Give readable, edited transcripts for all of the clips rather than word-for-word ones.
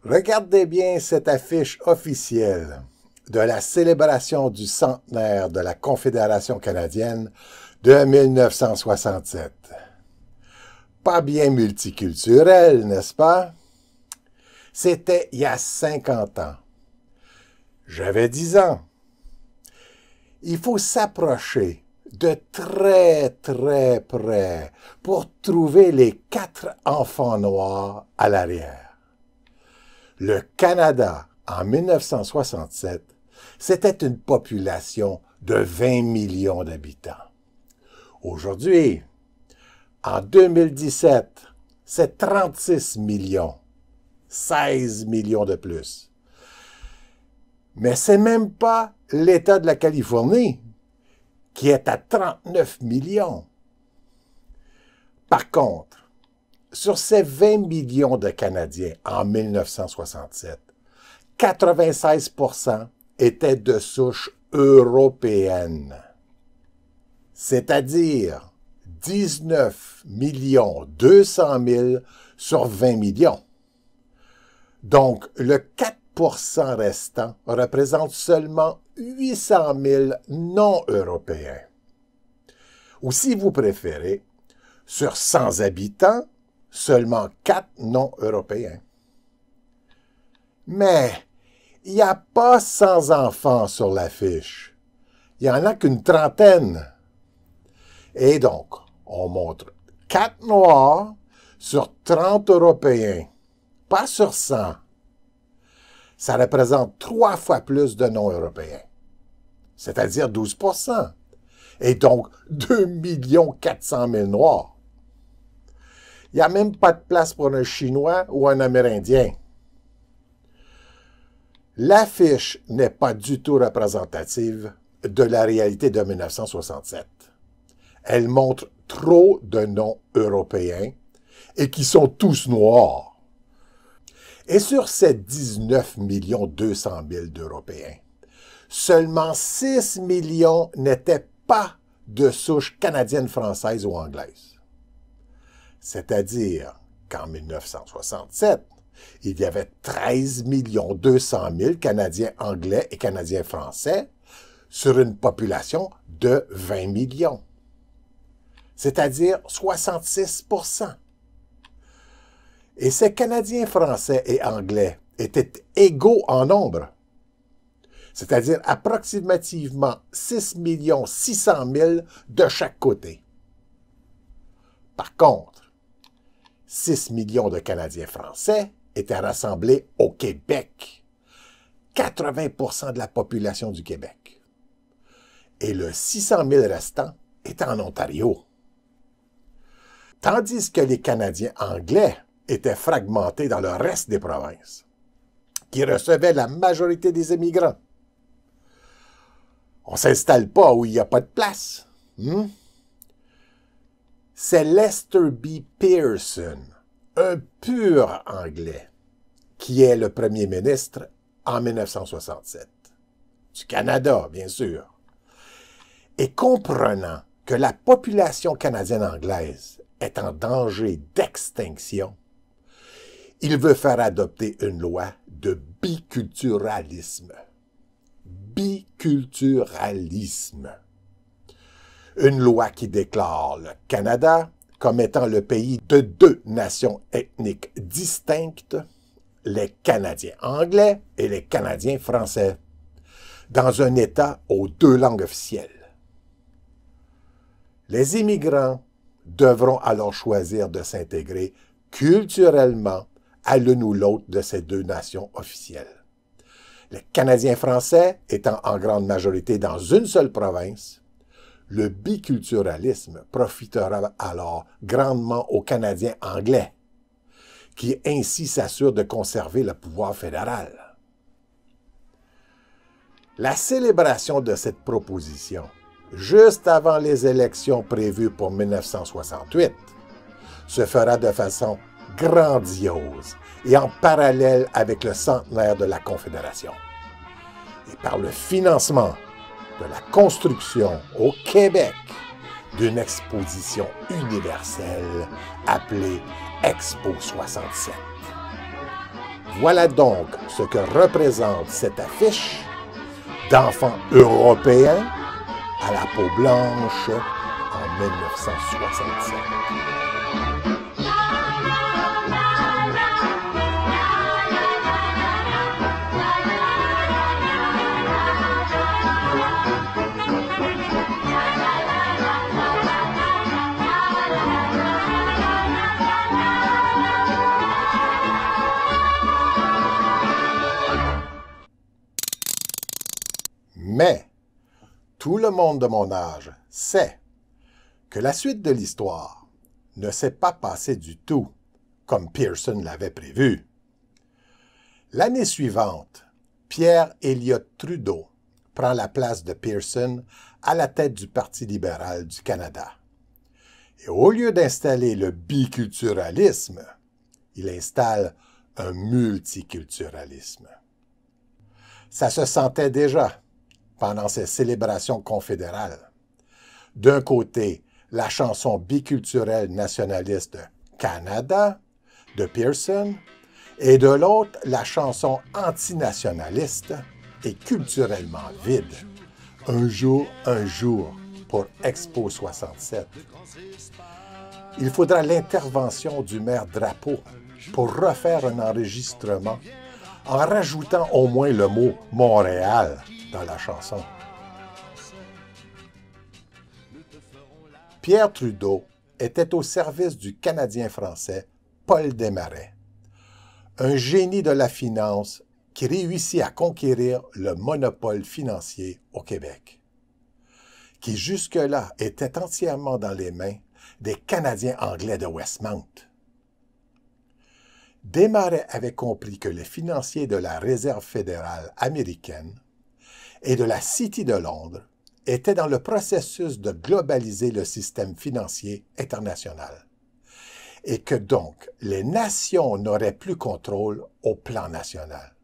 Regardez bien cette affiche officielle de la célébration du centenaire de la Confédération canadienne de 1967. Pas bien multiculturel, n'est-ce pas? C'était il y a 50 ans. J'avais 10 ans. Il faut s'approcher de très près pour trouver les 4 enfants noirs à l'arrière. Le Canada, en 1967, c'était une population de 20 millions d'habitants. Aujourd'hui, en 2017, c'est 36 millions, 16 millions de plus. Mais c'est même pas l'État de la Californie, qui est à 39 millions. Par contre, sur ces 20 millions de Canadiens en 1967, 96% étaient de souche européenne, c'est-à-dire 19 200 000 sur 20 millions. Donc, le 4% restant représente seulement 800 000 non-européens. Ou si vous préférez, sur 100 habitants, seulement 4 non-européens. Mais il n'y a pas 100 enfants sur l'affiche. Il n'y en a qu'une trentaine. Et donc, on montre 4 noirs sur 30 européens, pas sur 100. Ça représente 3 fois plus de non-européens, c'est-à-dire 12%. Et donc 2 400 000 noirs. Il n'y a même pas de place pour un Chinois ou un Amérindien. L'affiche n'est pas du tout représentative de la réalité de 1967. Elle montre trop de non-européens et qui sont tous noirs. Et sur ces 19 200 000 d'Européens, seulement 6 millions n'étaient pas de souche canadienne, française ou anglaise. C'est-à-dire qu'en 1967, il y avait 13 200 000 Canadiens anglais et Canadiens français sur une population de 20 millions, c'est-à-dire 66%. Et ces Canadiens français et anglais étaient égaux en nombre, c'est-à-dire approximativement 6 600 000 de chaque côté. Par contre, 6 millions de Canadiens français étaient rassemblés au Québec, 80% de la population du Québec. Et le 600 000 restant était en Ontario. Tandis que les Canadiens anglais étaient fragmentés dans le reste des provinces, qui recevaient la majorité des immigrants. On ne s'installe pas où il n'y a pas de place. C'est Lester B. Pearson, un pur Anglais, qui est le premier ministre en 1967. Du Canada, bien sûr. Et comprenant que la population canadienne-anglaise est en danger d'extinction, il veut faire adopter une loi de biculturalisme. Biculturalisme. Une loi qui déclare le Canada comme étant le pays de 2 nations ethniques distinctes les Canadiens anglais et les Canadiens français, dans un État aux deux langues officielles. Les immigrants devront alors choisir de s'intégrer culturellement à l'une ou l'autre de ces deux nations officielles. Les Canadiens français étant en grande majorité dans une seule province, le biculturalisme profitera alors grandement aux Canadiens anglais, qui ainsi s'assurent de conserver le pouvoir fédéral. La célébration de cette proposition, juste avant les élections prévues pour 1968, se fera de façon grandiose et en parallèle avec le centenaire de la Confédération. Et par le financement de la construction au Québec d'une exposition universelle appelée Expo 67. Voilà donc ce que représente cette affiche d'enfants européens à la peau blanche en 1967. Mais tout le monde de mon âge sait que la suite de l'histoire ne s'est pas passée du tout comme Pearson l'avait prévu. L'année suivante, Pierre Elliott Trudeau prend la place de Pearson à la tête du Parti libéral du Canada. Et au lieu d'installer le biculturalisme, il installe un multiculturalisme. Ça se sentait déjà pendant ces célébrations confédérales. D'un côté, la chanson biculturelle nationaliste Canada de Pearson, et de l'autre, la chanson antinationaliste et culturellement vide, Un jour pour Expo 67. Il faudra l'intervention du maire Drapeau pour refaire un enregistrement en rajoutant au moins le mot « Montréal » dans la chanson. Pierre Trudeau était au service du Canadien français Paul Desmarais, un génie de la finance qui réussit à conquérir le monopole financier au Québec, qui jusque-là était entièrement dans les mains des Canadiens anglais de Westmount. Desmarais avait compris que les financiers de la Réserve fédérale américaine et de la City de Londres étaient dans le processus de globaliser le système financier international et que donc les nations n'auraient plus contrôle au plan national.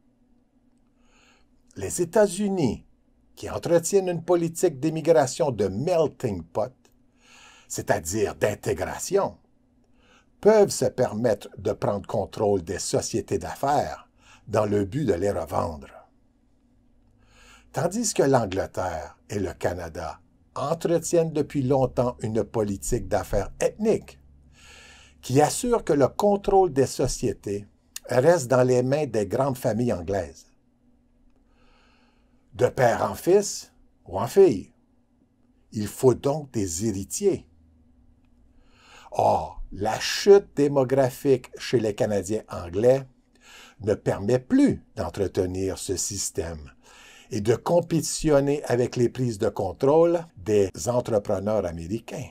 Les États-Unis, qui entretiennent une politique d'immigration de melting pot, c'est-à-dire d'intégration, peuvent se permettre de prendre contrôle des sociétés d'affaires dans le but de les revendre. Tandis que l'Angleterre et le Canada entretiennent depuis longtemps une politique d'affaires ethnique qui assure que le contrôle des sociétés reste dans les mains des grandes familles anglaises. De père en fils ou en fille, il faut donc des héritiers. Or, la chute démographique chez les Canadiens anglais ne permet plus d'entretenir ce système et de compétitionner avec les prises de contrôle des entrepreneurs américains.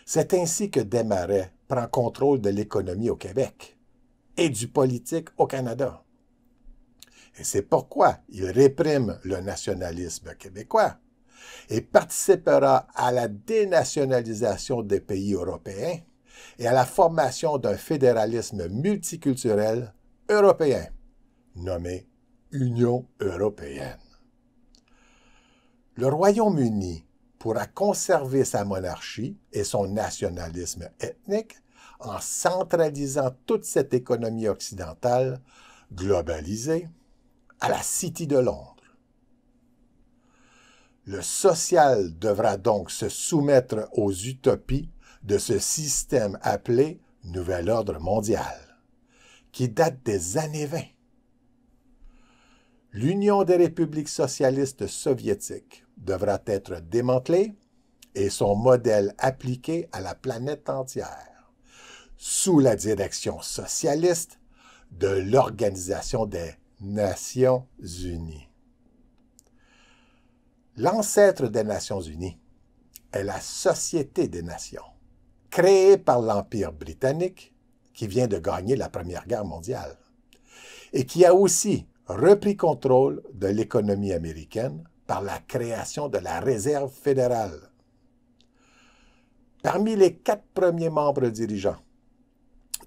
C'est ainsi que Desmarais prend contrôle de l'économie au Québec et du politique au Canada. Et c'est pourquoi il réprime le nationalisme québécois et participera à la dénationalisation des pays européens et à la formation d'un fédéralisme multiculturel européen, nommé Union européenne. Le Royaume-Uni pourra conserver sa monarchie et son nationalisme ethnique en centralisant toute cette économie occidentale globalisée à la City de Londres. Le social devra donc se soumettre aux utopies de ce système appelé Nouvel Ordre mondial, qui date des années 20. L'Union des républiques socialistes soviétiques devra être démantelée et son modèle appliqué à la planète entière, sous la direction socialiste de l'Organisation des Nations Unies. L'ancêtre des Nations Unies est la Société des Nations, créée par l'Empire britannique qui vient de gagner la Première Guerre mondiale et qui a aussi repris contrôle de l'économie américaine par la création de la Réserve fédérale. Parmi les 4 premiers membres dirigeants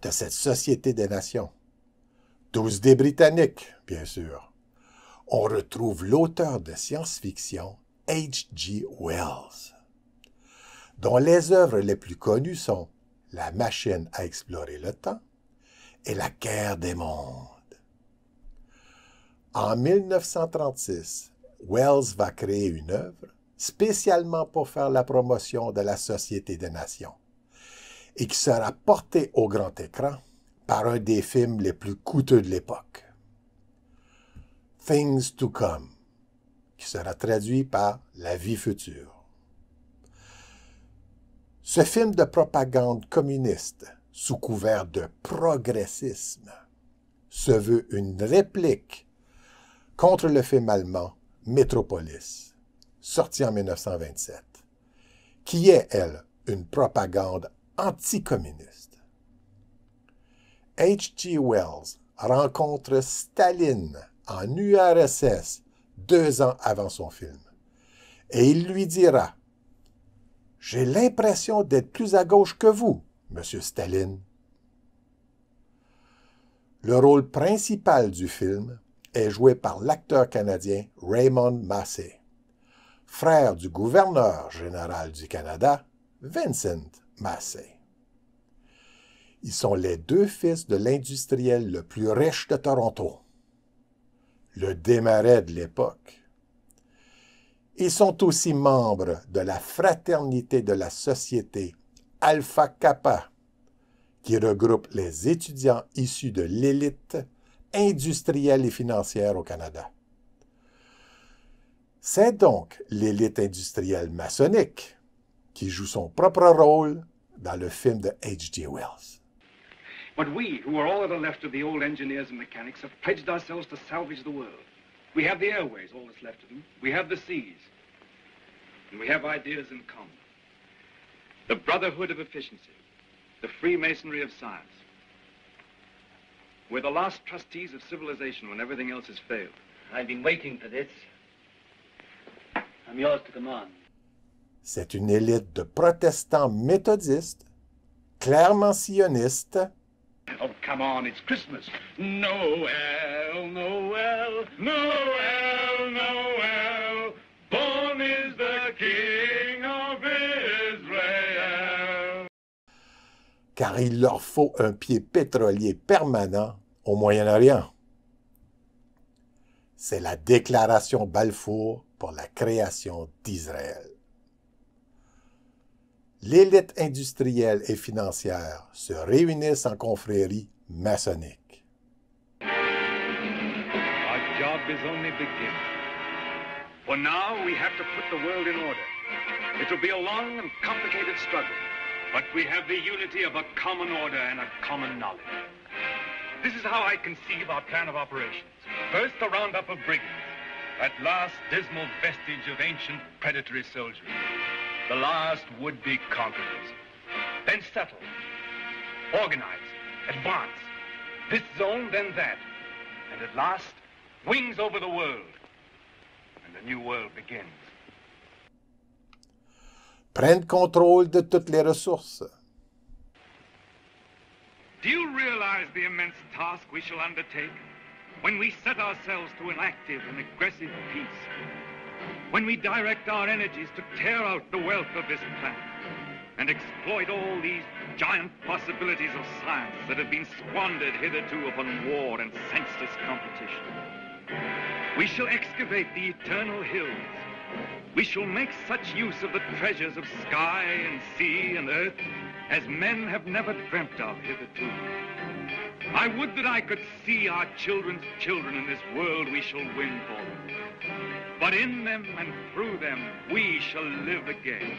de cette Société des Nations, 12 des Britanniques, bien sûr, on retrouve l'auteur de science-fiction H.G. Wells, dont les œuvres les plus connues sont La machine à explorer le temps et La guerre des mondes. En 1936, Wells va créer une œuvre spécialement pour faire la promotion de la Société des Nations et qui sera portée au grand écran par un des films les plus coûteux de l'époque, Things to Come, qui sera traduit par La vie future. Ce film de propagande communiste, sous couvert de progressisme, se veut une réplique contre le film allemand Metropolis, sorti en 1927, qui est, elle, une propagande anticommuniste. H.G. Wells rencontre Staline en URSS 2 ans avant son film, et il lui dira « J'ai l'impression d'être plus à gauche que vous, Monsieur Staline. » Le rôle principal du film est joué par l'acteur canadien Raymond Massey, frère du gouverneur général du Canada, Vincent Massey. Ils sont les 2 fils de l'industriel le plus riche de Toronto, le Desmarais de l'époque. Ils sont aussi membres de la fraternité de la société Alpha Kappa, qui regroupe les étudiants issus de l'élite industrielle et financière au Canada. C'est donc l'élite industrielle maçonnique qui joue son propre rôle dans le film de H.G. Wells. But we, who are all that are left of the old engineers and mechanics, have pledged ourselves to salvage the world. We have the airways, all that's left of them. We have the seas. And we have ideas in common. The brotherhood of efficiency. The Freemasonry of science. We're the last trustees of civilization when everything else has failed. I've been waiting for this. I'm yours to command. C'est une élite de protestants méthodistes, clairement sionistes. Oh, come on, it's Christmas. Noel, Noel, Noel, Noel. Born is the King of Israel. Car il leur faut un pied pétrolier permanent au Moyen-Orient. C'est la déclaration Balfour pour la création d'Israël. L'élite industrielle et financière se réunissent en confrérie maçonnique. Our job is only beginning. For now, we have to put the world in order. It will be a long and complicated struggle, but we have the unity of a common order and a common knowledge. This is how I conceive our plan of operations. First, the roundup of brigands, that last dismal vestige of ancient predatory soldiery. The last would-be conquerors. Then settle, organize, advance. This zone, then that. And at last, wings over the world. And the new world begins. Prennent contrôle de toutes les ressources. Do you realize the immense task we shall undertake when we set ourselves to an active and aggressive peace? When we direct our energies to tear out the wealth of this planet and exploit all these giant possibilities of science that have been squandered hitherto upon war and senseless competition. We shall excavate the eternal hills. We shall make such use of the treasures of sky and sea and earth as men have never dreamt of hitherto. I would that I could see our children's children in this world we shall win for them. But in them and through them we shall live again.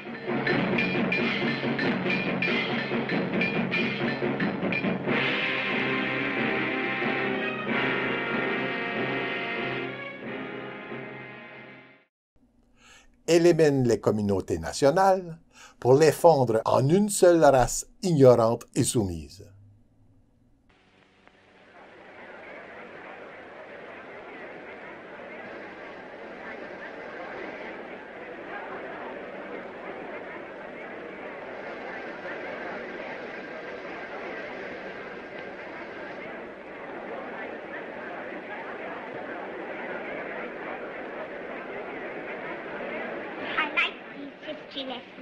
Élimine les communautés nationales pour les fondre en une seule race ignorante et soumise.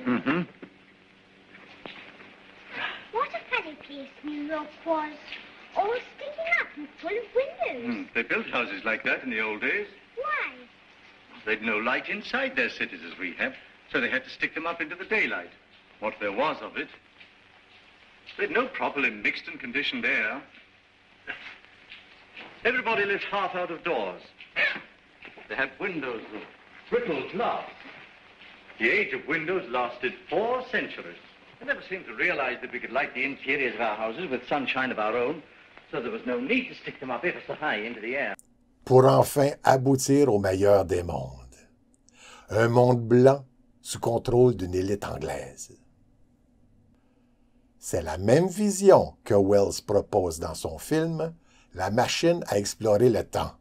Mm-hmm. What a funny place New York was. All sticking up and full of windows. They built houses like that in the old days. Why? They'd no light inside their cities as we have, so they had to stick them up into the daylight. What there was of it. They'd no properly mixed and conditioned air. Everybody lived half out of doors. They had windows of brittle glass. The age of windows lasted 4 centuries. I never seemed to realize that we could light the interiors of our houses with sunshine of our own, so there was no need to stick them up ever so high into the air. Pour enfin aboutir au meilleur des mondes. Un monde blanc sous contrôle d'une élite anglaise. C'est la même vision que Wells propose dans son film « La machine à explorer le temps ».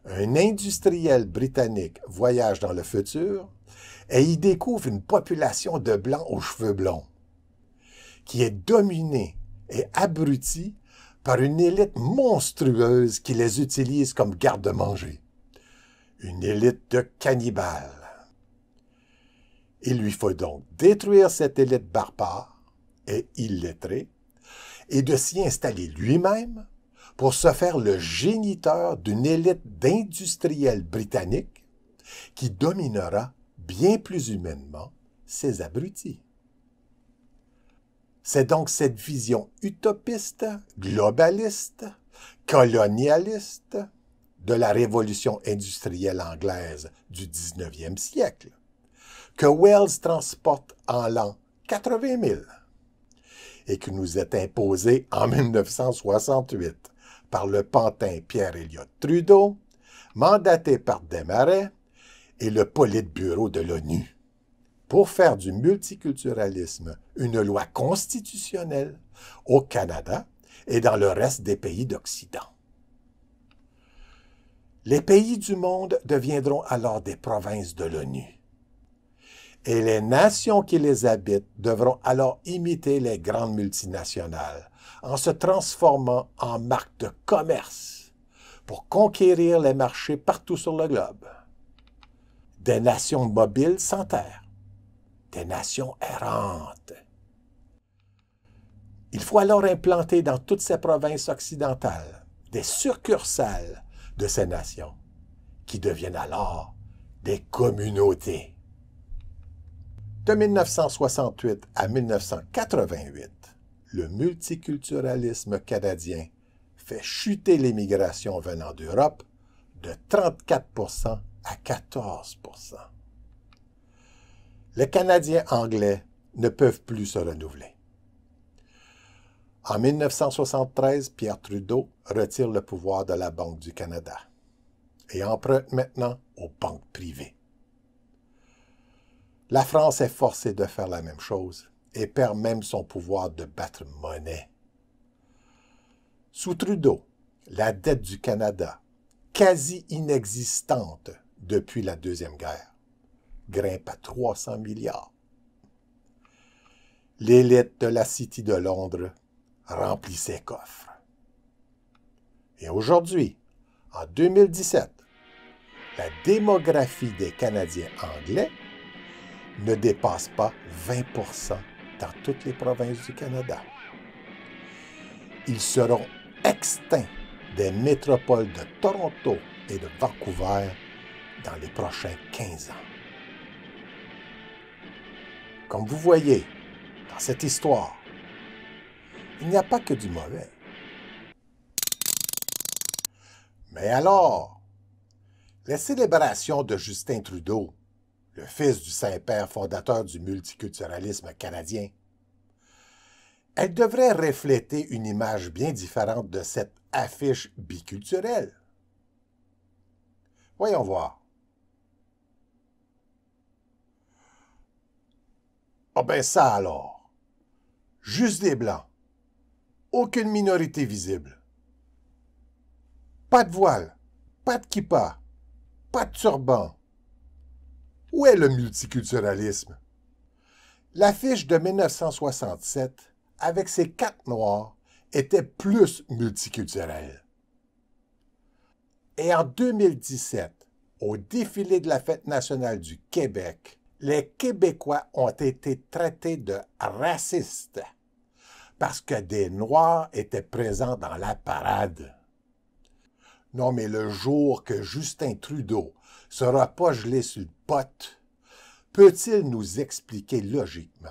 Un industriel britannique voyage dans le futur et y découvre une population de Blancs aux cheveux blonds, qui est dominée et abrutie par une élite monstrueuse qui les utilise comme garde-manger. Une élite de cannibales. Il lui faut donc détruire cette élite barbare et illettrée et de s'y installer lui-même pour se faire le géniteur d'une élite d'industriels britanniques qui dominera bien plus humainement ces abrutis. C'est donc cette vision utopiste, globaliste, colonialiste de la révolution industrielle anglaise du 19e siècle que Wells transporte en l'an 80 000 et qui nous est imposée en 1968 par le pantin Pierre Elliott Trudeau, mandaté par Desmarais et le Politburo de l'ONU, pour faire du multiculturalisme une loi constitutionnelle au Canada et dans le reste des pays d'Occident. Les pays du monde deviendront alors des provinces de l'ONU. Et les nations qui les habitent devront alors imiter les grandes multinationales en se transformant en marques de commerce pour conquérir les marchés partout sur le globe. Des nations mobiles sans terre, des nations errantes. Il faut alors implanter dans toutes ces provinces occidentales des succursales de ces nations qui deviennent alors des communautés. De 1968 à 1988, le multiculturalisme canadien fait chuter l'immigration venant d'Europe de 34% à 14%. Les Canadiens anglais ne peuvent plus se renouveler. En 1973, Pierre Trudeau retire le pouvoir de la Banque du Canada et emprunte maintenant aux banques privées. La France est forcée de faire la même chose et perd même son pouvoir de battre monnaie. Sous Trudeau, la dette du Canada, quasi inexistante depuis la Deuxième Guerre, grimpe à 300 milliards. L'élite de la City de Londres remplit ses coffres. Et aujourd'hui, en 2017, la démographie des Canadiens anglais ne dépasse pas 20% dans toutes les provinces du Canada. Ils seront extincts des métropoles de Toronto et de Vancouver dans les prochains 15 ans. Comme vous voyez, dans cette histoire, il n'y a pas que du mauvais. Mais alors, les célébrations de Justin Trudeau, le fils du Saint-Père fondateur du multiculturalisme canadien, elles devraient refléter une image bien différente de cette affiche biculturelle. Voyons voir. Ah ben ça alors. Juste des Blancs. Aucune minorité visible. Pas de voile, pas de kippa, pas de turban. Où est le multiculturalisme? L'affiche de 1967, avec ses 4 noirs, était plus multiculturelle. Et en 2017, au défilé de la Fête nationale du Québec, les Québécois ont été traités de racistes parce que des Noirs étaient présents dans la parade. Non, mais le jour que Justin Trudeau sera pas gelé sur le pot, peut-il nous expliquer logiquement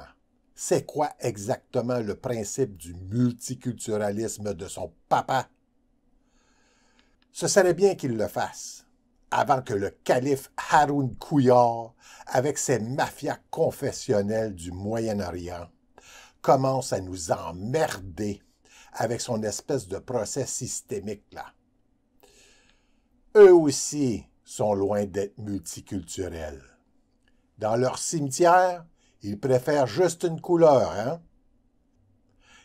c'est quoi exactement le principe du multiculturalisme de son papa? Ce serait bien qu'il le fasse, avant que le calife Haroun Couillard, avec ses mafias confessionnelles du Moyen-Orient, commence à nous emmerder avec son espèce de procès systémique là. Eux aussi sont loin d'être multiculturels. Dans leur cimetière, ils préfèrent juste une couleur, hein?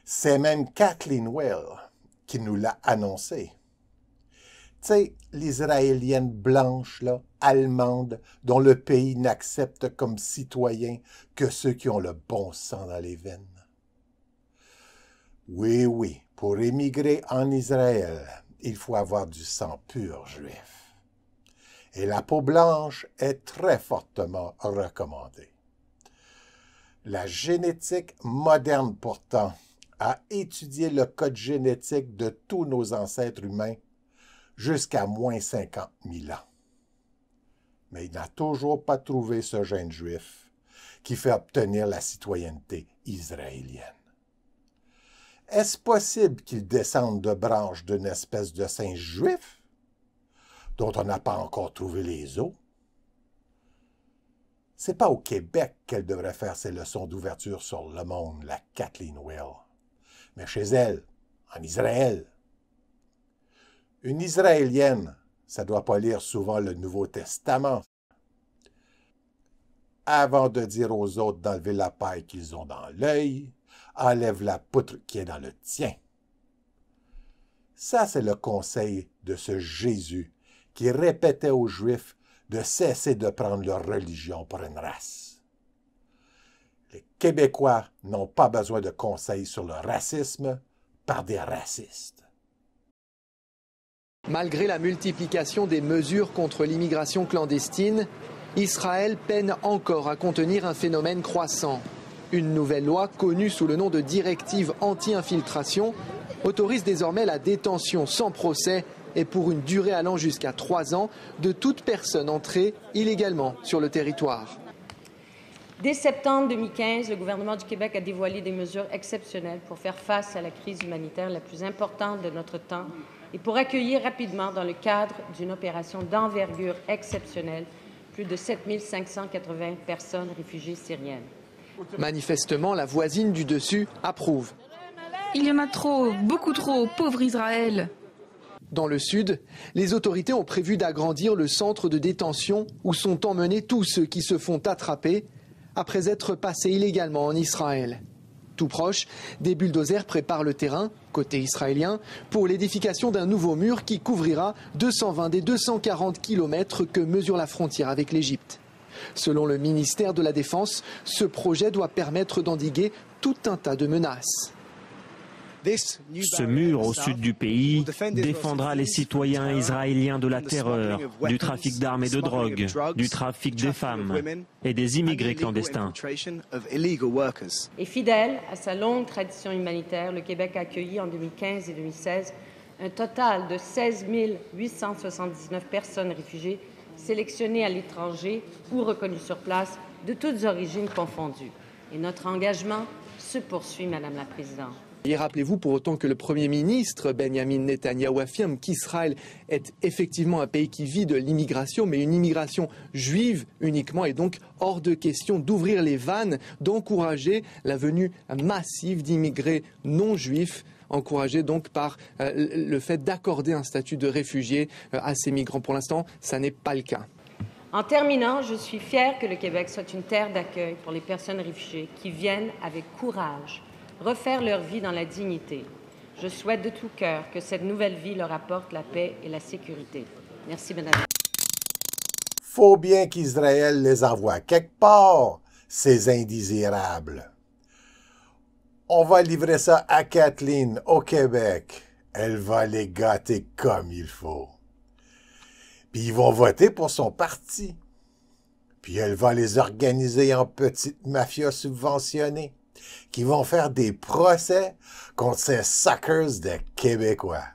C'est même Kathleen Whale qui nous l'a annoncé. Tu sais, l'Israélienne blanche, là, allemande, dont le pays n'accepte comme citoyens que ceux qui ont le bon sang dans les veines. Oui, oui, pour émigrer en Israël, il faut avoir du sang pur juif. Et la peau blanche est très fortement recommandée. La génétique moderne, pourtant, a étudié le code génétique de tous nos ancêtres humains jusqu'à moins 50 000 ans. Mais il n'a toujours pas trouvé ce gène juif qui fait obtenir la citoyenneté israélienne. Est-ce possible qu'il descende de branches d'une espèce de singe juif dont on n'a pas encore trouvé les os? C'est pas au Québec qu'elle devrait faire ses leçons d'ouverture sur le monde, la Kathleen Whale, mais chez elle, en Israël. Une Israélienne, ça doit pas lire souvent le Nouveau Testament avant de dire aux autres d'enlever la paille qu'ils ont dans l'œil, enlève la poutre qui est dans le tien. Ça, c'est le conseil de ce Jésus qui répétait aux Juifs de cesser de prendre leur religion pour une race. Les Québécois n'ont pas besoin de conseils sur le racisme par des racistes. Malgré la multiplication des mesures contre l'immigration clandestine, Israël peine encore à contenir un phénomène croissant. Une nouvelle loi, connue sous le nom de directive anti-infiltration, autorise désormais la détention sans procès et pour une durée allant jusqu'à 3 ans de toute personne entrée illégalement sur le territoire. Dès septembre 2015, le gouvernement du Québec a dévoilé des mesures exceptionnelles pour faire face à la crise humanitaire la plus importante de notre temps et pour accueillir rapidement, dans le cadre d'une opération d'envergure exceptionnelle, plus de 7 580 personnes réfugiées syriennes. Manifestement, la voisine du dessus approuve. Il y en a trop, beaucoup trop, pauvre Israël. Dans le sud, les autorités ont prévu d'agrandir le centre de détention où sont emmenés tous ceux qui se font attraper après être passés illégalement en Israël. Tout proche, des bulldozers préparent le terrain, côté israélien, pour l'édification d'un nouveau mur qui couvrira 220 des 240 kilomètres que mesure la frontière avec l'Égypte. Selon le ministère de la Défense, ce projet doit permettre d'endiguer tout un tas de menaces. Ce mur au sud du pays défendra les citoyens israéliens de la terreur, du trafic d'armes et de drogue, du trafic des femmes et des immigrés clandestins. Et fidèle à sa longue tradition humanitaire, le Québec a accueilli en 2015 et 2016 un total de 16 879 personnes réfugiées sélectionnées à l'étranger ou reconnues sur place, de toutes origines confondues. Et notre engagement se poursuit, Madame la Présidente. Et rappelez-vous pour autant que le Premier ministre Benjamin Netanyahou affirme qu'Israël est effectivement un pays qui vit de l'immigration, mais une immigration juive uniquement, et donc hors de question d'ouvrir les vannes, d'encourager la venue massive d'immigrés non juifs, encouragés donc par le fait d'accorder un statut de réfugié à ces migrants. Pour l'instant, ça n'est pas le cas. En terminant, je suis fière que le Québec soit une terre d'accueil pour les personnes réfugiées qui viennent avec courage refaire leur vie dans la dignité. Je souhaite de tout cœur que cette nouvelle vie leur apporte la paix et la sécurité. Merci, Madame. Faut bien qu'Israël les envoie quelque part, ces indésirables. On va livrer ça à Kathleen au Québec. Elle va les gâter comme il faut. Puis ils vont voter pour son parti. Puis elle va les organiser en petites mafias subventionnées qui vont faire des procès contre ces suckers de Québécois.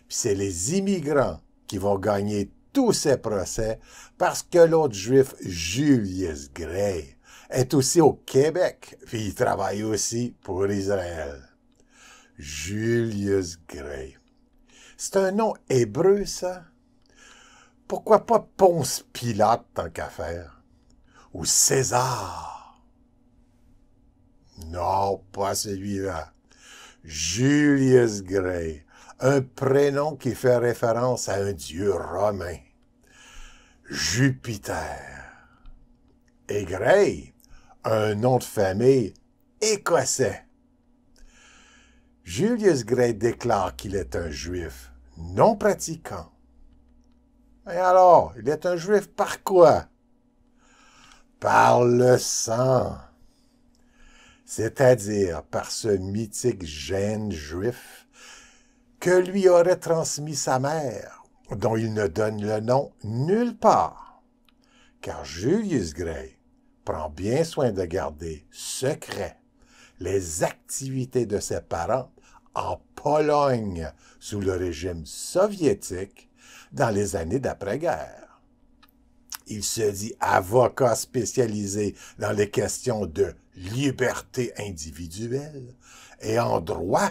Puis c'est les immigrants qui vont gagner tous ces procès parce que l'autre juif, Julius Gray, est aussi au Québec, puis il travaille aussi pour Israël. Julius Gray. C'est un nom hébreu, ça? Pourquoi pas Ponce Pilate, tant qu'à faire? Ou César? Non, pas celui-là. Julius Gray, un prénom qui fait référence à un dieu romain. Jupiter. Et Gray, un nom de famille écossais. Julius Gray déclare qu'il est un juif non pratiquant. Et alors, il est un juif par quoi? Par le sang. C'est-à-dire par ce mythique gène juif que lui aurait transmis sa mère, dont il ne donne le nom nulle part. Car Julius Gray prend bien soin de garder secret les activités de ses parents en Pologne sous le régime soviétique dans les années d'après-guerre. Il se dit avocat spécialisé dans les questions de liberté individuelle et en droit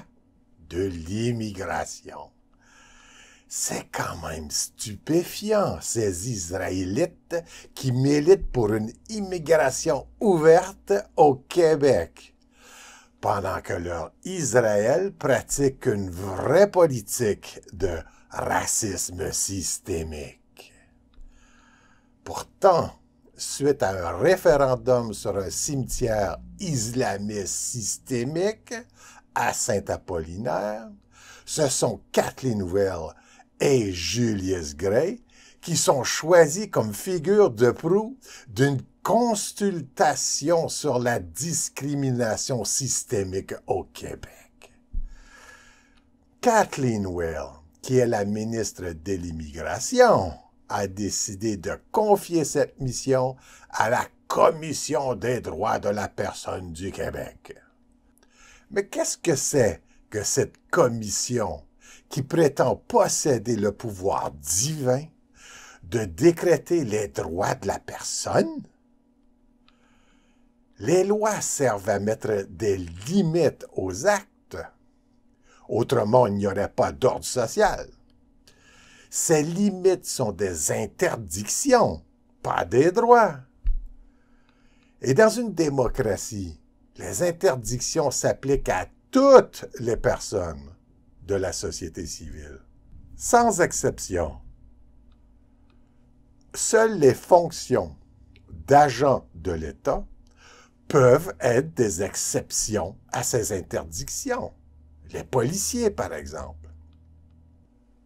de l'immigration. C'est quand même stupéfiant, ces Israélites qui militent pour une immigration ouverte au Québec, pendant que leur Israël pratique une vraie politique de racisme systémique. Pourtant, suite à un référendum sur un cimetière islamiste systémique à Saint-Apollinaire, ce sont Kathleen Welle et Julius Gray qui sont choisis comme figure de proue d'une consultation sur la discrimination systémique au Québec. Kathleen Welle, qui est la ministre de l'Immigration, a décidé de confier cette mission à la Commission des droits de la personne du Québec. Mais qu'est-ce que c'est que cette commission qui prétend posséder le pouvoir divin de décréter les droits de la personne? Les lois servent à mettre des limites aux actes. Autrement, il n'y aurait pas d'ordre social. Ces limites sont des interdictions, pas des droits. Et dans une démocratie, les interdictions s'appliquent à toutes les personnes de la société civile, sans exception. Seules les fonctions d'agents de l'État peuvent être des exceptions à ces interdictions. Les policiers, par exemple.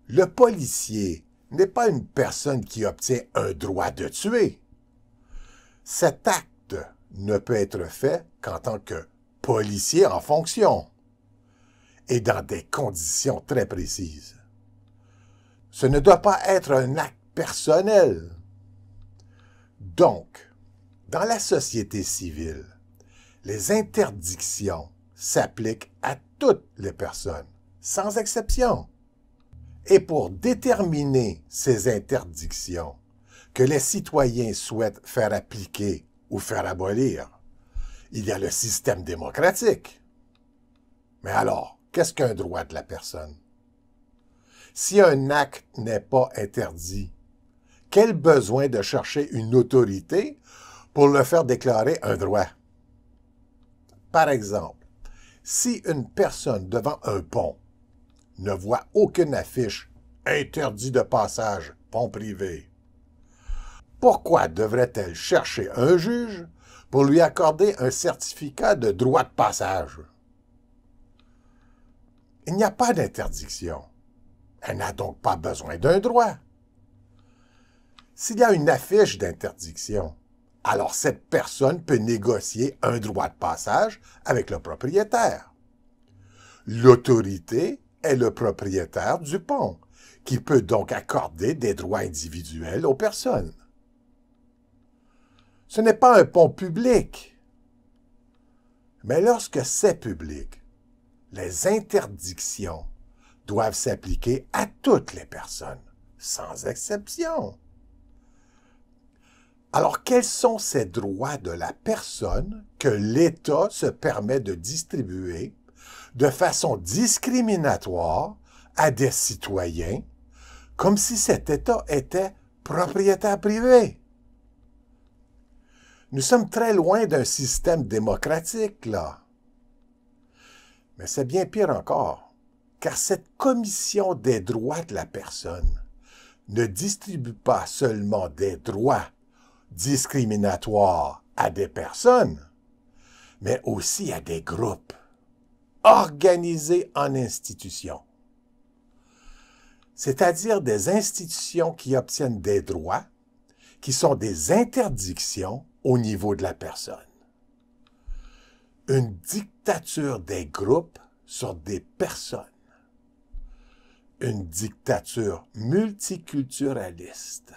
Le policier n'est pas une personne qui obtient un droit de tuer. Cet acte ne peut être fait qu'en tant que policier en fonction et dans des conditions très précises. Ce ne doit pas être un acte personnel. Donc, dans la société civile, les interdictions s'appliquent à toutes les personnes, sans exception. Et pour déterminer ces interdictions que les citoyens souhaitent faire appliquer ou faire abolir, il y a le système démocratique. Mais alors, qu'est-ce qu'un droit de la personne? Si un acte n'est pas interdit, quel besoin de chercher une autorité pour le faire déclarer un droit? Par exemple, si une personne devant un pont ne voit aucune affiche « Interdit de passage, pont privé », pourquoi devrait-elle chercher un juge pour lui accorder un certificat de droit de passage? Il n'y a pas d'interdiction. Elle n'a donc pas besoin d'un droit. S'il y a une affiche d'interdiction, alors cette personne peut négocier un droit de passage avec le propriétaire. L'autorité est le propriétaire du pont, qui peut donc accorder des droits individuels aux personnes. Ce n'est pas un pont public. Mais lorsque c'est public, les interdictions doivent s'appliquer à toutes les personnes, sans exception. Alors, quels sont ces droits de la personne que l'État se permet de distribuer de façon discriminatoire à des citoyens, comme si cet État était propriétaire privé? Nous sommes très loin d'un système démocratique, là. Mais c'est bien pire encore, car cette commission des droits de la personne ne distribue pas seulement des droits discriminatoires à des personnes, mais aussi à des groupes organisés en institutions, c'est-à-dire des institutions qui obtiennent des droits qui sont des interdictions au niveau de la personne. Une dictature des groupes sur des personnes. Une dictature multiculturaliste.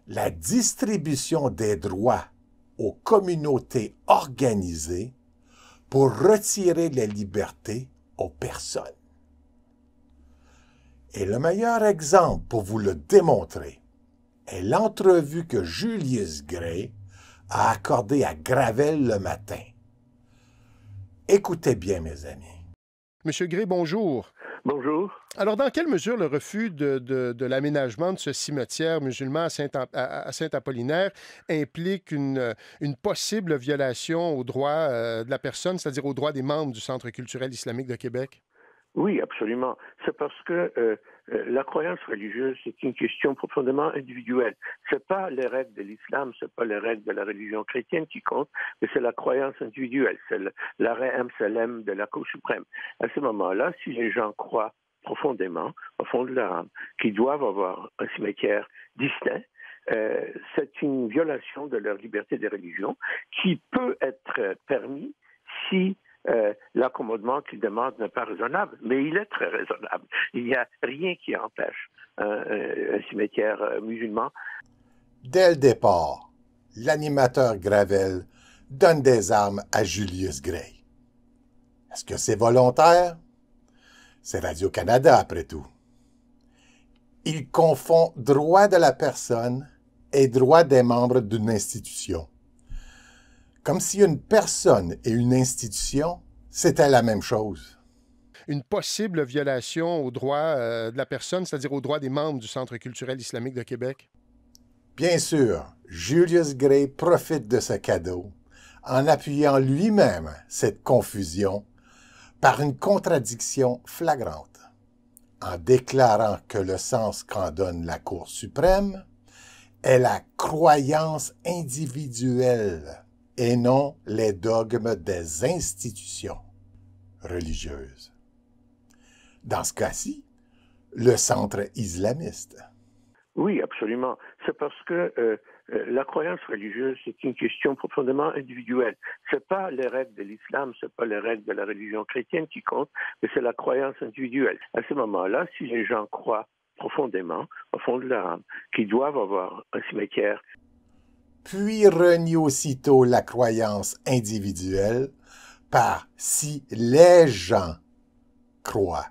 La distribution des droits aux communautés organisées pour retirer les libertés aux personnes. Et le meilleur exemple pour vous le démontrer est l'entrevue que Julius Gray a accordée à Gravel le matin. Écoutez bien, mes amis. Monsieur Gray, bonjour. Bonjour. Alors, dans quelle mesure le refus de l'aménagement de ce cimetière musulman à Saint-Apollinaire implique une possible violation aux droits de la personne, c'est-à-dire aux droits des membres du Centre culturel islamique de Québec? Oui, absolument. C'est parce que la croyance religieuse, c'est une question profondément individuelle. C'est pas les règles de l'islam, c'est pas les règles de la religion chrétienne qui comptent, mais c'est la croyance individuelle. C'est l'arrêt Salem de la Cour suprême. À ce moment-là, si les gens croient profondément, au fond de leur âme, qu'ils doivent avoir un cimetière distinct, c'est une violation de leur liberté de religion qui peut être permis si l'accommodement qu'il demande n'est pas raisonnable, mais il est très raisonnable. Il n'y a rien qui empêche un cimetière musulman. Dès le départ, l'animateur Gravel donne des armes à Julius Gray. Est-ce que c'est volontaire? C'est Radio-Canada, après tout. Il confond droit de la personne et droit des membres d'une institution. Comme si une personne et une institution, c'était la même chose. Une possible violation aux droits de la personne, c'est-à-dire aux droits des membres du Centre culturel islamique de Québec? Bien sûr, Julius Gray profite de ce cadeau en appuyant lui-même cette confusion par une contradiction flagrante, en déclarant que le sens qu'en donne la Cour suprême est la croyance individuelle et non les dogmes des institutions religieuses. Dans ce cas-ci, le centre islamiste. Oui, absolument. C'est parce que la croyance religieuse, c'est une question profondément individuelle. C'est pas les règles de l'islam, c'est pas les règles de la religion chrétienne qui comptent, mais c'est la croyance individuelle. À ce moment-là, si les gens croient profondément, au fond de leur âme, qu'ils doivent avoir un cimetière, puis renie aussitôt la croyance individuelle par « si les gens croient »,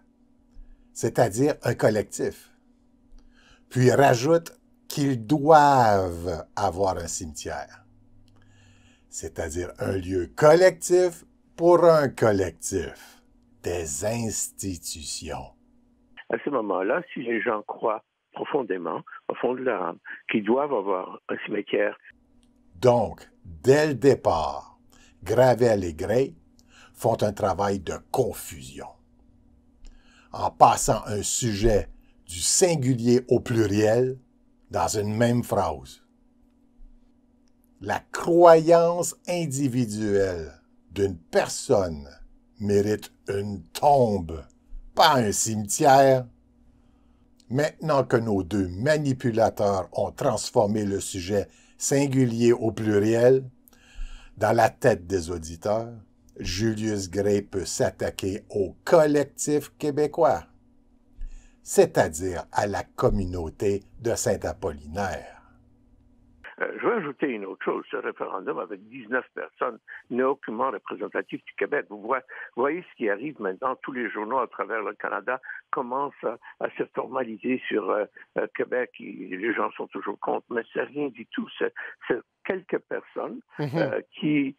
c'est-à-dire un collectif. Puis rajoute qu'ils doivent avoir un cimetière, c'est-à-dire un lieu collectif pour un collectif, des institutions. À ce moment-là, si les gens croient profondément, au fond de leur âme, qu'ils doivent avoir un cimetière. Donc, dès le départ, Gravel et Gray font un travail de confusion. En passant un sujet du singulier au pluriel dans une même phrase. La croyance individuelle d'une personne mérite une tombe, pas un cimetière. Maintenant que nos deux manipulateurs ont transformé le sujet singulier au pluriel, dans la tête des auditeurs, Julius Gray peut s'attaquer au collectif québécois, c'est-à-dire à la communauté de Saint-Apollinaire. Je vais ajouter une autre chose. Ce référendum avec 19 personnes n'est aucunement représentatif du Québec. Vous voyez ce qui arrive maintenant. Tous les journaux à travers le Canada commencent à se formaliser sur Québec. Les gens sont toujours contre, mais c'est rien du tout. C'est quelques personnes qui,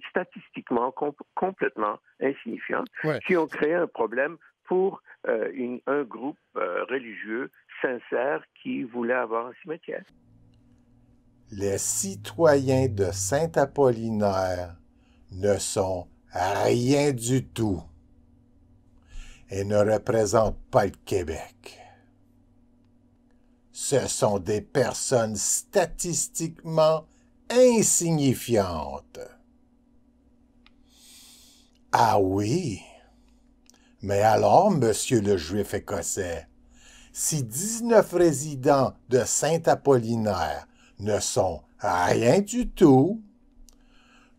statistiquement, complètement insignifiantes, qui ont créé un problème pour un groupe religieux sincère qui voulait avoir un cimetière. Les citoyens de Saint-Apollinaire ne sont rien du tout et ne représentent pas le Québec. Ce sont des personnes statistiquement insignifiantes. Ah oui, mais alors, monsieur le Juif écossais, si 19 résidents de Saint-Apollinaire ne sont rien du tout,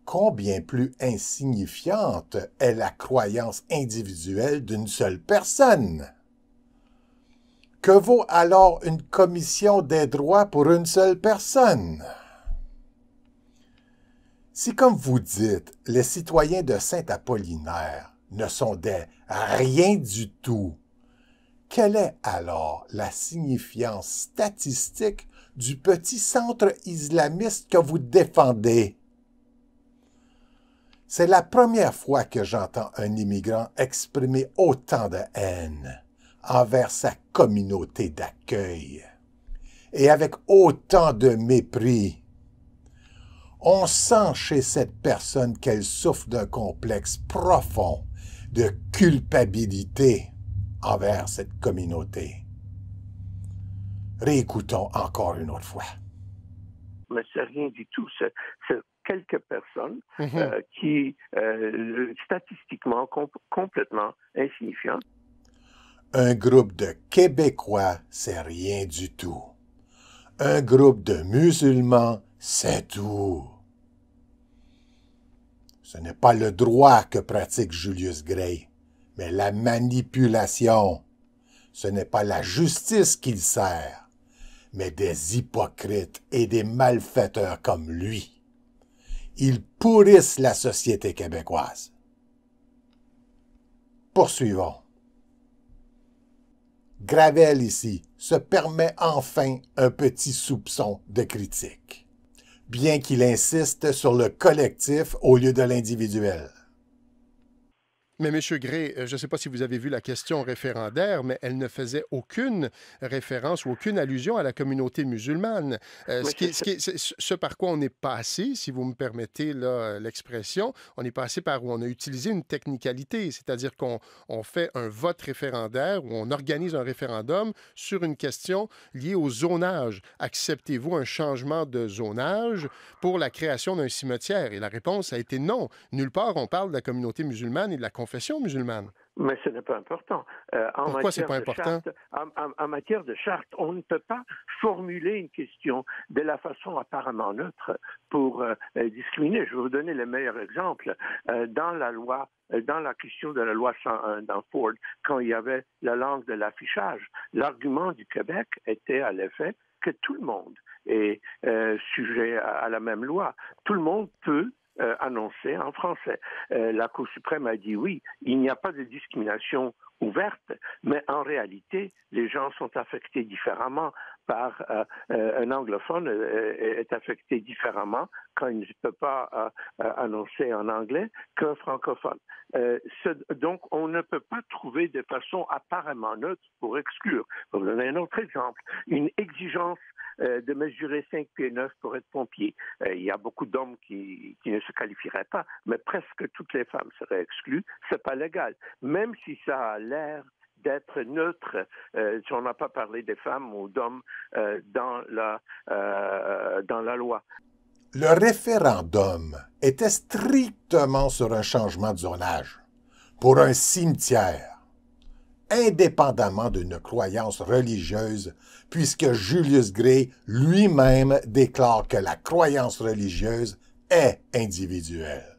combien plus insignifiante est la croyance individuelle d'une seule personne? Que vaut alors une commission des droits pour une seule personne? Si, comme vous dites, les citoyens de Saint-Apollinaire ne sont des rien du tout, quelle est alors la signifiance statistique du petit centre islamiste que vous défendez? C'est la première fois que j'entends un immigrant exprimer autant de haine envers sa communauté d'accueil et avec autant de mépris. On sent chez cette personne qu'elle souffre d'un complexe profond de culpabilité envers cette communauté. Réécoutons encore une autre fois. Mais c'est rien du tout. C'est quelques personnes qui, statistiquement, complètement insignifiantes. Un groupe de Québécois, c'est rien du tout. Un groupe de musulmans, c'est tout. Ce n'est pas le droit que pratique Julius Gray, mais la manipulation. Ce n'est pas la justice qu'il sert, mais des hypocrites et des malfaiteurs comme lui. Ils pourrissent la société québécoise. Poursuivons. Gravel ici se permet enfin un petit soupçon de critique, bien qu'il insiste sur le collectif au lieu de l'individuel. Mais M. Gray, je ne sais pas si vous avez vu la question référendaire, mais elle ne faisait aucune référence ou aucune allusion à la communauté musulmane. Ce par quoi on est passé, si vous me permettez l'expression, on est passé par où on a utilisé une technicalité, c'est-à-dire qu'on fait un vote référendaire ou on organise un référendum sur une question liée au zonage. Acceptez-vous un changement de zonage pour la création d'un cimetière? Et la réponse a été non. Nulle part on parle de la communauté musulmane et de la confession musulmane. Mais ce n'est pas important. Pourquoi ce n'est pas important? En matière de charte, on ne peut pas formuler une question de la façon apparemment neutre pour discriminer. Je vais vous donner le meilleur exemple. Dans la question de la loi 101 dans Ford, quand il y avait la langue de l'affichage, l'argument du Québec était à l'effet que tout le monde est sujet à la même loi. Tout le monde peut annoncé en français. La Cour suprême a dit oui, il n'y a pas de discrimination ouverte, mais en réalité, les gens sont affectés différemment par un anglophone est affecté différemment quand il ne peut pas annoncer en anglais qu'un francophone. Donc, on ne peut pas trouver de façon apparemment neutre pour exclure. Je vais vous donner un autre exemple. Une exigence de mesurer 5 pieds 9 pour être pompier. Il y a beaucoup d'hommes qui ne se qualifieraient pas, mais presque toutes les femmes seraient exclues. C'est pas légal. Même si ça a l'air d'être neutre, si on n'a pas parlé des femmes ou d'hommes dans la loi. Le référendum était strictement sur un changement de zonage pour un cimetière, indépendamment d'une croyance religieuse, puisque Julius Gray lui-même déclare que la croyance religieuse est individuelle.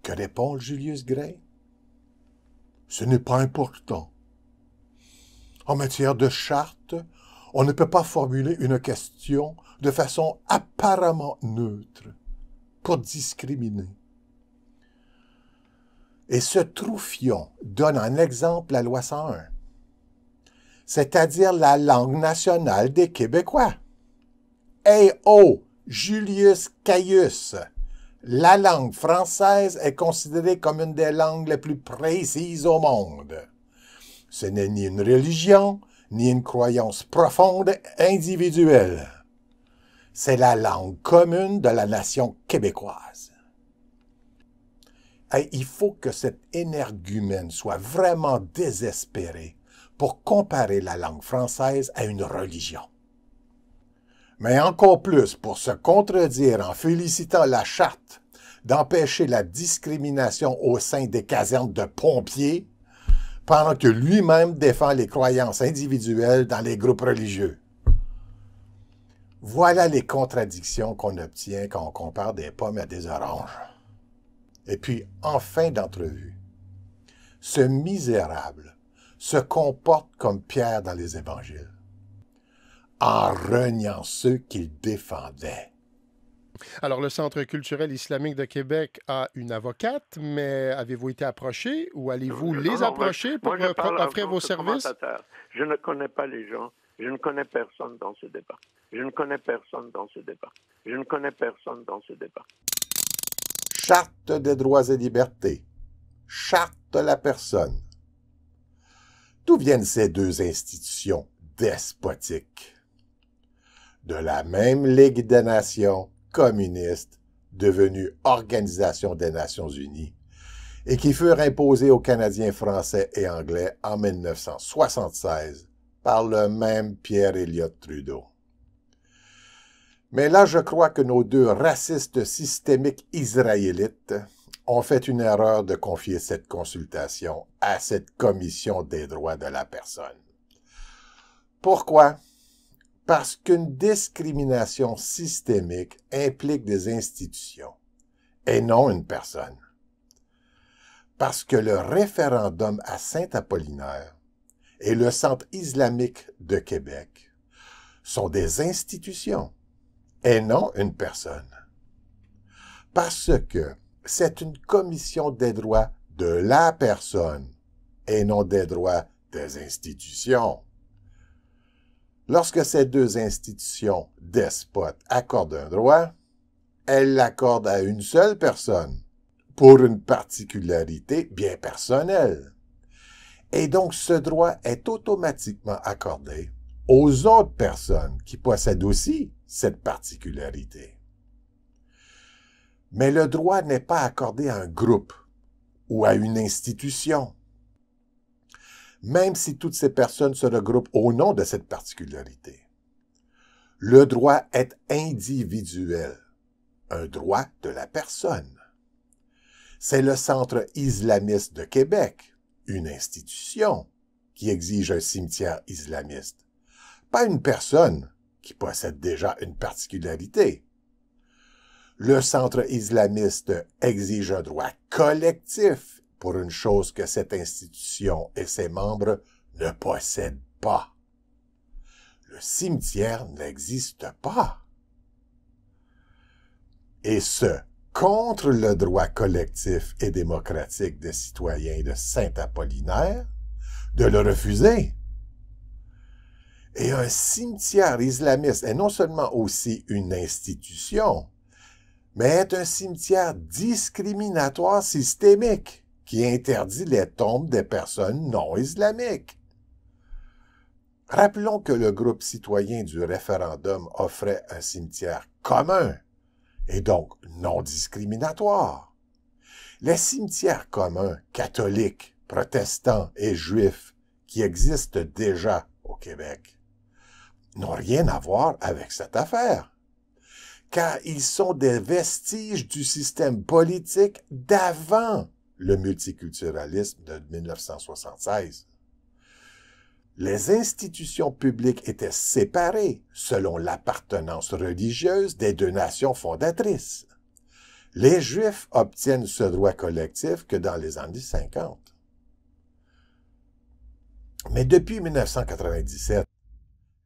Que répond Julius Gray? Ce n'est pas important. En matière de charte, on ne peut pas formuler une question de façon apparemment neutre pour discriminer. Et ce Troufion donne en exemple la loi 101, c'est-à-dire la langue nationale des Québécois. Hey oh, Julius Caius! La langue française est considérée comme une des langues les plus précises au monde. Ce n'est ni une religion, ni une croyance profonde individuelle. C'est la langue commune de la nation québécoise. Et il faut que cet énergumène soit vraiment désespéré pour comparer la langue française à une religion. Mais encore plus pour se contredire en félicitant la charte d'empêcher la discrimination au sein des casernes de pompiers, pendant que lui-même défend les croyances individuelles dans les groupes religieux. Voilà les contradictions qu'on obtient quand on compare des pommes à des oranges. Et puis, en fin d'entrevue, ce misérable se comporte comme Pierre dans les évangiles, en reniant ceux qu'il défendait. Alors, le Centre culturel islamique de Québec a une avocate, mais avez-vous été approché ou allez-vous les approcher pour offrir vos services? Je ne connais pas les gens. Je ne connais personne dans ce débat. Je ne connais personne dans ce débat. Je ne connais personne dans ce débat. Charte des droits et libertés. Charte de la personne. D'où viennent ces deux institutions despotiques? De la même Ligue des Nations communiste, devenue Organisation des Nations Unies, et qui furent imposées aux Canadiens français et anglais en 1976 par le même Pierre Elliott Trudeau. Mais là, je crois que nos deux racistes systémiques israélites ont fait une erreur de confier cette consultation à cette Commission des droits de la personne. Pourquoi? Parce qu'une discrimination systémique implique des institutions et non une personne. Parce que le référendum à Saint-Apollinaire et le Centre islamique de Québec sont des institutions et non une personne. Parce que c'est une commission des droits de la personne et non des droits des institutions. Lorsque ces deux institutions despotes accordent un droit, elles l'accordent à une seule personne pour une particularité bien personnelle. Et donc ce droit est automatiquement accordé aux autres personnes qui possèdent aussi cette particularité. Mais le droit n'est pas accordé à un groupe ou à une institution, même si toutes ces personnes se regroupent au nom de cette particularité. Le droit est individuel, un droit de la personne. C'est le Centre islamiste de Québec, une institution qui exige un cimetière islamiste, pas une personne qui possède déjà une particularité. Le Centre islamiste exige un droit collectif pour une chose que cette institution et ses membres ne possèdent pas. Le cimetière n'existe pas. Et ce, contre le droit collectif et démocratique des citoyens de Saint-Apollinaire, de le refuser. Et un cimetière islamiste est non seulement aussi une institution, mais est un cimetière discriminatoire systémique qui interdit les tombes des personnes non islamiques. Rappelons que le groupe citoyen du référendum offrait un cimetière commun et donc non discriminatoire. Les cimetières communs catholiques, protestants et juifs qui existent déjà au Québec n'ont rien à voir avec cette affaire, car ils sont des vestiges du système politique d'avant le multiculturalisme de 1976. Les institutions publiques étaient séparées selon l'appartenance religieuse des deux nations fondatrices. Les Juifs obtiennent ce droit collectif que dans les années 50. Mais depuis 1997,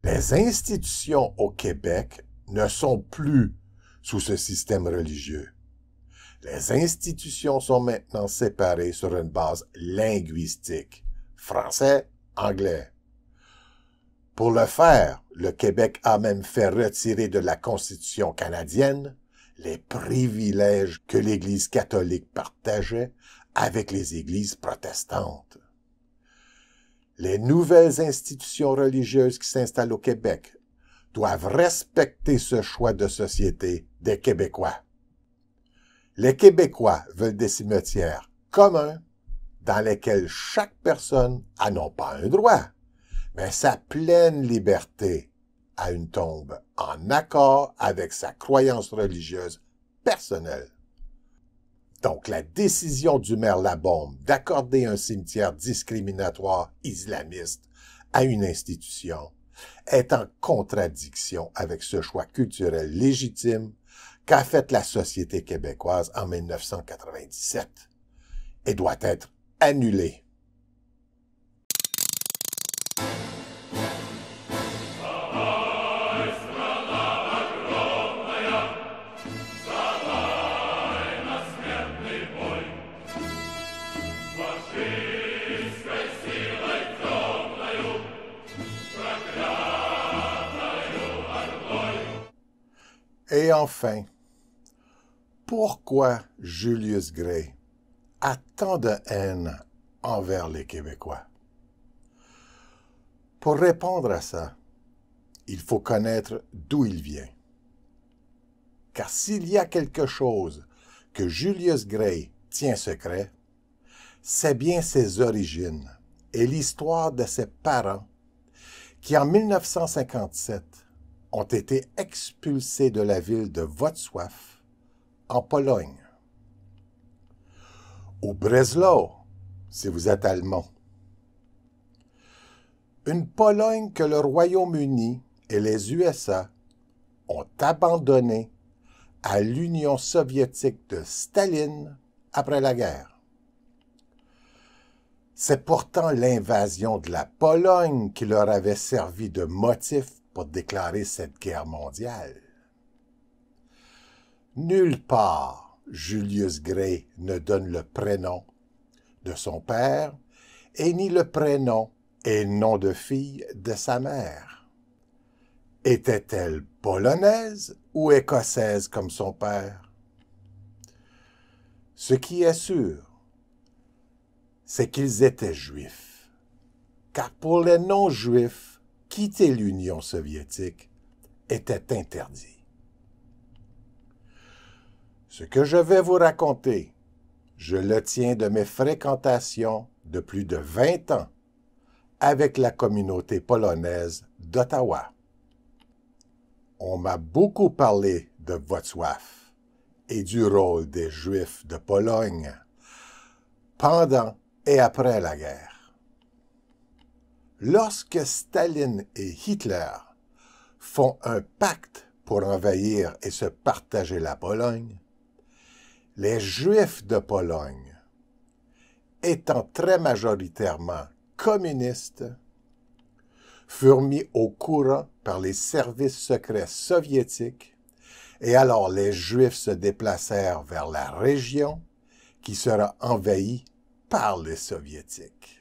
les institutions au Québec ne sont plus sous ce système religieux. Les institutions sont maintenant séparées sur une base linguistique, français, anglais. Pour le faire, le Québec a même fait retirer de la Constitution canadienne les privilèges que l'Église catholique partageait avec les églises protestantes. Les nouvelles institutions religieuses qui s'installent au Québec doivent respecter ce choix de société des Québécois. Les Québécois veulent des cimetières communs dans lesquels chaque personne a non pas un droit, mais sa pleine liberté à une tombe en accord avec sa croyance religieuse personnelle. Donc, la décision du maire Labaume d'accorder un cimetière discriminatoire islamiste à une institution est en contradiction avec ce choix culturel légitime qu'a fait la société québécoise en 1997 et doit être annulée. Et enfin, pourquoi Julius Gray a tant de haine envers les Québécois? Pour répondre à ça, il faut connaître d'où il vient. Car s'il y a quelque chose que Julius Gray tient secret, c'est bien ses origines et l'histoire de ses parents qui, en 1957, ont été expulsés de la ville de Wrocław, en Pologne. Ou Breslau, si vous êtes allemand. Une Pologne que le Royaume-Uni et les USA ont abandonnée à l'Union soviétique de Staline après la guerre. C'est pourtant l'invasion de la Pologne qui leur avait servi de motif pour déclarer cette guerre mondiale. Nulle part, Julius Gray ne donne le prénom de son père et ni le prénom et nom de fille de sa mère. Était-elle polonaise ou écossaise comme son père? Ce qui est sûr, c'est qu'ils étaient juifs, car pour les non-juifs, quitter l'Union soviétique était interdit. Ce que je vais vous raconter, je le tiens de mes fréquentations de plus de 20 ans avec la communauté polonaise d'Ottawa. On m'a beaucoup parlé de Wrocław et du rôle des Juifs de Pologne pendant et après la guerre. Lorsque Staline et Hitler font un pacte pour envahir et se partager la Pologne, les Juifs de Pologne, étant très majoritairement communistes, furent mis au courant par les services secrets soviétiques et alors les Juifs se déplacèrent vers la région qui sera envahie par les Soviétiques.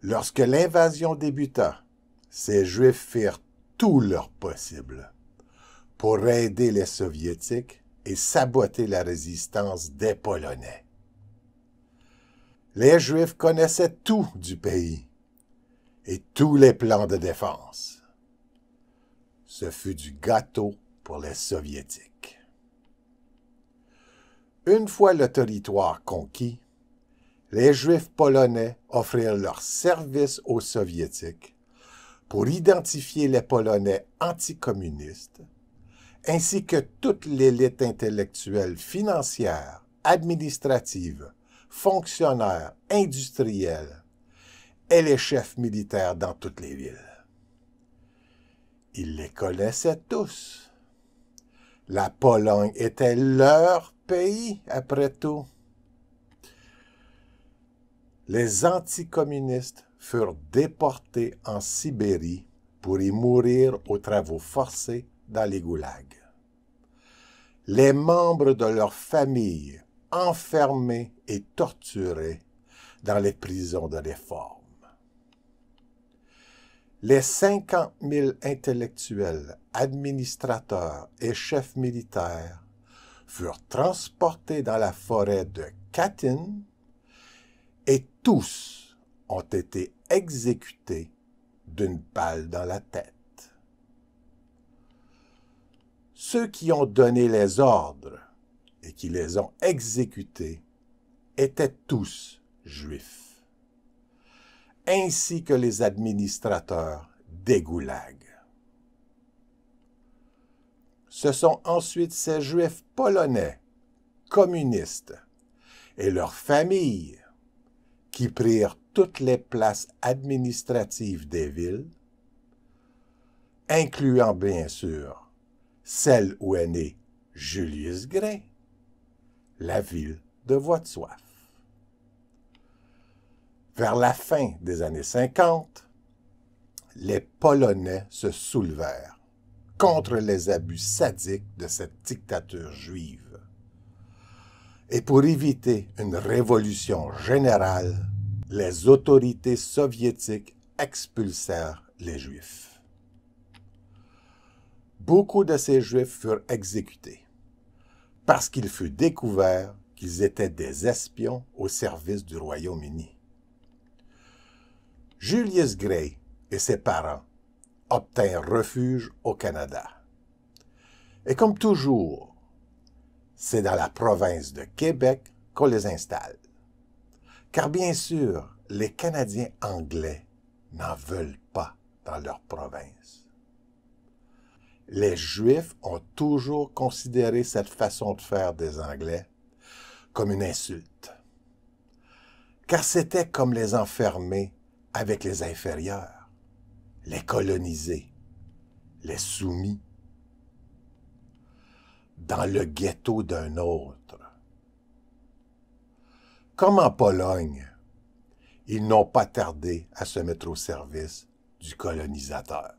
Lorsque l'invasion débuta, ces Juifs firent tout leur possible pour aider les Soviétiques et saboter la résistance des Polonais. Les Juifs connaissaient tout du pays et tous les plans de défense. Ce fut du gâteau pour les Soviétiques. Une fois le territoire conquis, les Juifs polonais offrirent leurs services aux Soviétiques pour identifier les Polonais anticommunistes, ainsi que toute l'élite intellectuelle, financière, administrative, fonctionnaires, industriels et les chefs militaires dans toutes les villes. Ils les connaissaient tous. La Pologne était leur pays, après tout. Les anticommunistes furent déportés en Sibérie pour y mourir aux travaux forcés dans les goulags. Les membres de leur famille enfermés et torturés dans les prisons de réforme. Les 50 000 intellectuels, administrateurs et chefs militaires furent transportés dans la forêt de Katyn et tous ont été exécutés d'une balle dans la tête. Ceux qui ont donné les ordres et qui les ont exécutés étaient tous juifs, ainsi que les administrateurs des goulags. Ce sont ensuite ces juifs polonais, communistes, et leurs familles qui prirent toutes les places administratives des villes, incluant bien sûr celle où est né Julius Gray, la ville de Wrocław. Vers la fin des années 50, les Polonais se soulevèrent contre les abus sadiques de cette dictature juive. Et pour éviter une révolution générale, les autorités soviétiques expulsèrent les Juifs. Beaucoup de ces Juifs furent exécutés parce qu'il fut découvert qu'ils étaient des espions au service du Royaume-Uni. Julius Gray et ses parents obtinrent refuge au Canada. Et comme toujours, c'est dans la province de Québec qu'on les installe. Car bien sûr, les Canadiens anglais n'en veulent pas dans leur province. Les Juifs ont toujours considéré cette façon de faire des Anglais comme une insulte. Car c'était comme les enfermer avec les inférieurs, les colonisés, les soumis, dans le ghetto d'un autre. Comme en Pologne, ils n'ont pas tardé à se mettre au service du colonisateur.